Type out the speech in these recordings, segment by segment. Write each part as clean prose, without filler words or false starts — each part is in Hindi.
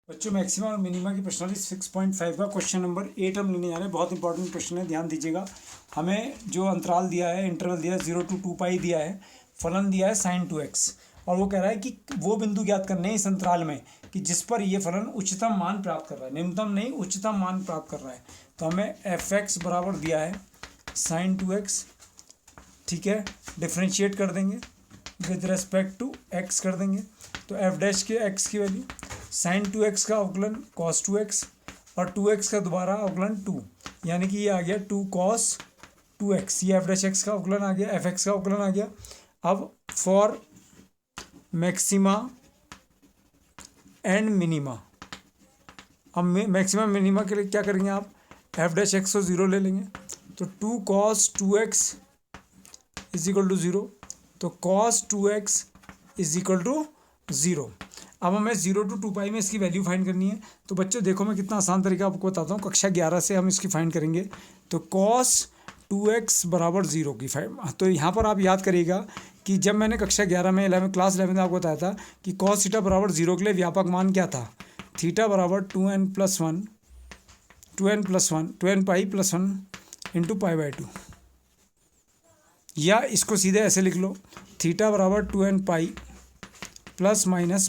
बच्चों मैक्सिमम और मिनिमा की प्रश्नावली 6.5 का क्वेश्चन नंबर 8 हम लेने जा रहे हैं। बहुत इंपॉर्टेंट क्वेश्चन है, ध्यान दीजिएगा। हमें जो अंतराल दिया है, इंटरवल दिया है 0 to 2π दिया है, फलन दिया है sin 2x और वो कह रहा है कि वो बिंदु ज्ञात करने हैं इस अंतराल में कि जिस पर ये फलन उच्चतम मान प्राप्त कर रहा है, न्यूनतम नहीं उच्चतम मान प्राप्त कर रहा है। तो हमें fx बराबर दिया है sin 2x, ठीक है, डिफ्रेंशिएट कर देंगे विद रेस्पेक्ट टू x कर देंगे तो एफ डैश के x की वैल्यू sin 2x का अवकलन cos 2x और 2x का दोबारा अवकलन 2, यानी कि ये आ गया 2 cos 2x। ये एफ डैश एक्स का अवकलन आ गया, fx का अवकलन आ गया। अब फॉर मैक्सिमा एंड मिनिमा, अब मैक्सिमम मिनिमा के लिए क्या करेंगे आप, एफ डैश एक्स को 0 ले लेंगे तो 2 cos 2x is equal to 0, तो cos 2x is equal to 0। अब हमें 0 to 2π में इसकी वैल्यू फाइंड करनी है। तो बच्चों देखो, मैं कितना आसान तरीका आपको बताता हूँ। कक्षा 11 से हम इसकी फाइंड करेंगे। तो cos 2x बराबर 0 की फाइंड, तो यहाँ पर आप याद करिएगा कि जब मैंने कक्षा 11 में क्लास 11 में आपको बताया था कि cos थीटा बराबर 0 के लिए व्यापक मान क्या था, थीटा बराबर 2n+1 2nπ+1 इंटू π/2, या इसको सीधे ऐसे लिख लो, थीटा बराबर 2nπ ±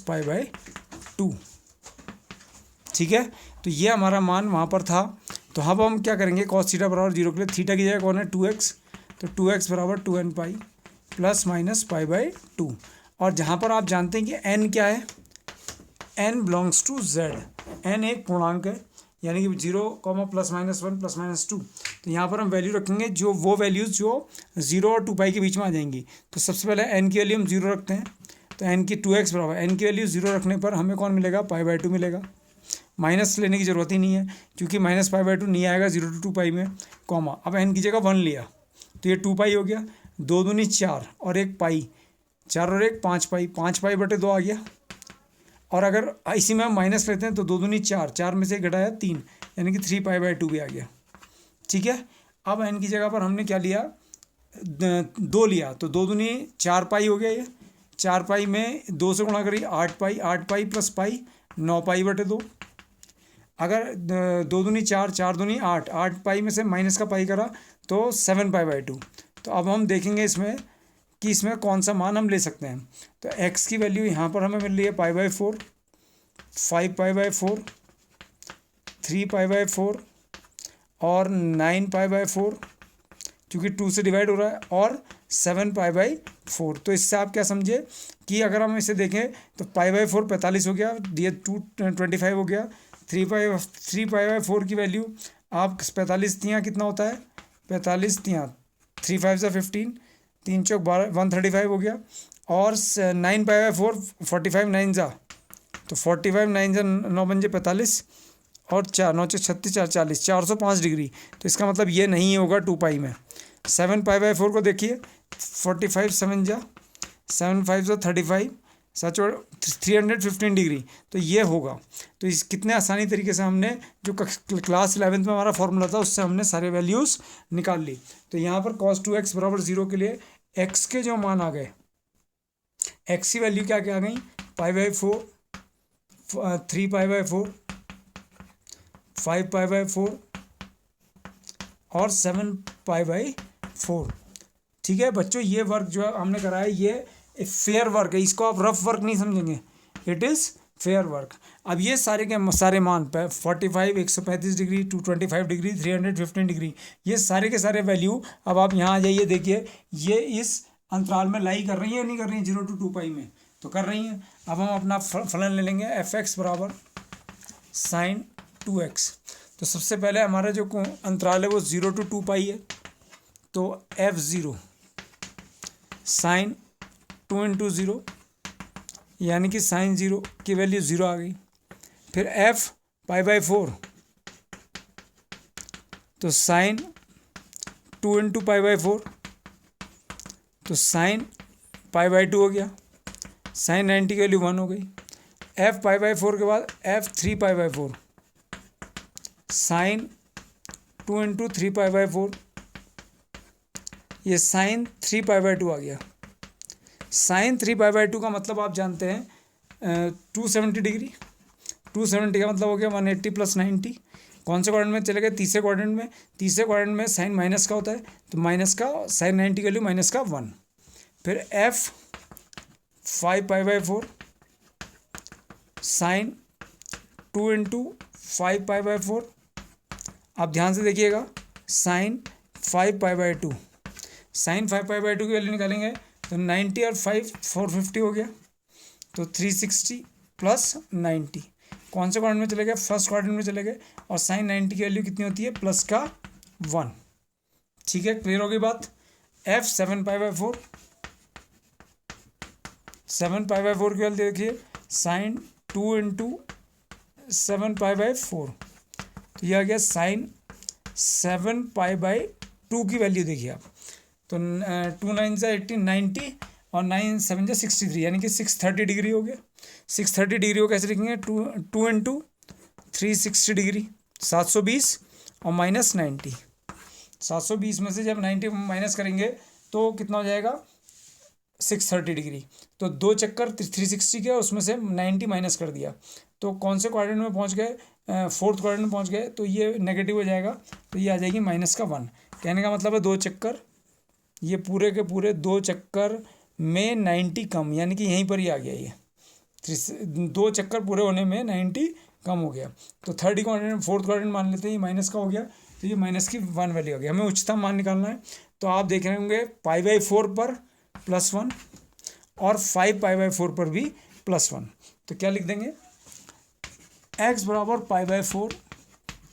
π/2, ठीक है। तो ये हमारा मान वहाँ पर था। तो अब हम क्या करेंगे, cos थीटा बराबर 0 के लिए थीटा की जगह कौन है 2x, तो 2x बराबर 2nπ ± π/2। और जहाँ पर आप जानते हैं कि n क्या है, n belongs to z, n एक पूर्णांक है, यानी कि 0, ±1 ±2। तो यहाँ पर हम वैल्यू रखेंगे जो वो वैल्यूज़ जो 0 और 2π के बीच में आ जाएंगी। तो सबसे पहले n की वैल्यू हम 0 रखते हैं, तो n की 2x बराबर, n की वैल्यू 0 रखने पर हमें कौन मिलेगा, π/2 मिलेगा। माइनस लेने की ज़रूरत ही नहीं है क्योंकि -π/2 नहीं आएगा 0 to 2π में, कॉमा। अब n की जगह 1 लिया तो ये 2π हो गया, 2 दूनी 4 और 1 पाई, 4 और 1 5π, 5π/2 आ गया। और अगर इसी में हम माइनस लेते हैं तो 2 दूनी 4, 4 में से घटाया 3, यानी कि 3π/2 भी आ गया, ठीक है। अब n की जगह पर हमने क्या लिया, 2 लिया, तो 2 दूनी 4π हो गया। ये 4π में 2 से गुणा करिए 8π, 8π + π 9π/2। अगर 2 दूनी 4, 4 दूनी 8, 8π में से माइनस का पाई करा तो 7π/2। तो अब हम देखेंगे इसमें कि इसमें कौन सा मान हम ले सकते हैं। तो x की वैल्यू यहाँ पर हमें मिल रही है π/4, 5π/4, 3π/4 और 9π/4, क्योंकि 2 से डिवाइड हो रहा है, और 7π/4। तो इससे आप क्या समझे कि अगर हम इसे देखें तो π/4 45 हो गया, ये 225 हो गया, 3π/4 की वैल्यू आप 45 तियाँ कितना होता है, 45 तियाँ 3 5 15, 3 चौक 12, 135 हो गया। और 9π/4 45 9 जा, तो 45 9 जा 9 बन जाए 45 और 4 9 36 4 40, 405 डिग्री। तो इसका मतलब ये नहीं होगा 2π में। 7π/4 को देखिए, 45 7 जा 7 5 जा 35, सच और 315 डिग्री, तो ये होगा। तो इस कितने आसानी तरीके से हमने जो क्लास 11 में हमारा फॉर्मूला था उससे हमने सारे वैल्यूज़ निकाल ली। तो यहाँ पर cos 2x बराबर 0 के लिए x के जो मान आ गए, x की वैल्यू क्या क्या आ गई, π/4, 3π/4, 5π/4 और 7π/4, ठीक है बच्चों। ये वर्क जो हमने कराया ये फेयर वर्क है, इसको आप रफ वर्क नहीं समझेंगे, इट इज़ फेयर वर्क। अब ये सारे के सारे मान 45, 135 डिग्री, 225 डिग्री, 315 डिग्री, ये सारे के सारे वैल्यू अब आप यहाँ आ जाइए, देखिए ये इस अंतराल में लाई कर रही है, नहीं कर रही है 0 to 2π में, तो कर रही हैं। अब हम अपना फलन ले लेंगे, fx बराबर sin 2x। तो सबसे पहले हमारा जो अंतराल है वो 0 to 2π है, तो f0 sin 2 × 0, यानी कि sin 0 की वैल्यू 0 आ गई। फिर f π/4, तो sin 2 × π/4, तो sin π/2 हो गया, sin 90 की वैल्यू 1 हो गई। f π/4 के बाद f 3π/4, sin 2 × 3π/4, ये sin 3π/2 आ गया। sin 3π/2 का मतलब आप जानते हैं 270 डिग्री। 270 का मतलब हो गया 180 प्लस 90। कौन से क्वाड्रेंट में चले गए? तीसरे क्वाड्रेंट में। तीसरे क्वाड्रेंट में साइन माइनस का होता है, तो माइनस का साइन 90 की वैल्यू माइनस का 1। फिर f 5π/4 साइन 2 इंटू 5π/4। आप ध्यान से देखिएगा, साइन 5π/2, साइन 5π/2 की वैल्यू निकालेंगे तो 90 और 5 450 हो गया, तो 360 प्लस 90। कौन से क्वाड्रेंट में चले गए? फर्स्ट क्वाड्रेंट में चले गए। और साइन 90 की वैल्यू कितनी होती है? प्लस का 1। ठीक है, क्लियर होगी बात। f 7π/4, 7π/4 की वैल्यू देखिए, साइन 2 इंटू 7π/4, तो यह आ गया साइन 7π/2 की वैल्यू देखिए आप, तो 2 9 से 18 90 और 9 7 से 63, यानी कि 630 डिग्री हो गया। 630 डिग्री को कैसे लिखेंगे? 2 इंटू 360 डिग्री, 720 और माइनस 90। 720 में से जब 90 माइनस करेंगे तो कितना हो जाएगा? 630 डिग्री। तो 2 चक्कर 360 के, उसमें से 90 माइनस कर दिया, तो कौन से क्वाड्रेंट में पहुंच गए? फोर्थ क्वाड्रेंट में पहुंच गए, तो ये नेगेटिव हो जाएगा, तो ये आ जाएगी माइनस का 1। कहने का मतलब है 2 चक्कर, ये पूरे के पूरे 2 चक्कर में 90 कम, यानी कि यहीं पर ही आ गया ये। 2 चक्कर पूरे होने में 90 कम हो गया। तो थर्ड क्वाड्रेंट फोर्थ क्वाड्रेंट मान लेते हैं, ये माइनस का हो गया, तो ये माइनस की 1 वैल्यू हो गया। हमें उच्चतम मान निकालना है, तो आप देख रहे होंगे π/4 पर +1 और 5π/4 पर भी +1। तो क्या लिख देंगे? x बराबर π/4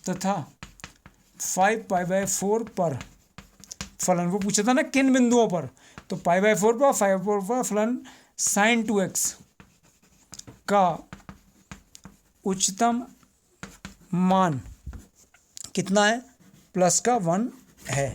तथा 5π/4 पर फलन, वो पूछा था ना किन बिंदुओं पर, तो π/4 पर 5/4 पर फलन sin 2x का उच्चतम मान कितना है? प्लस का 1 है।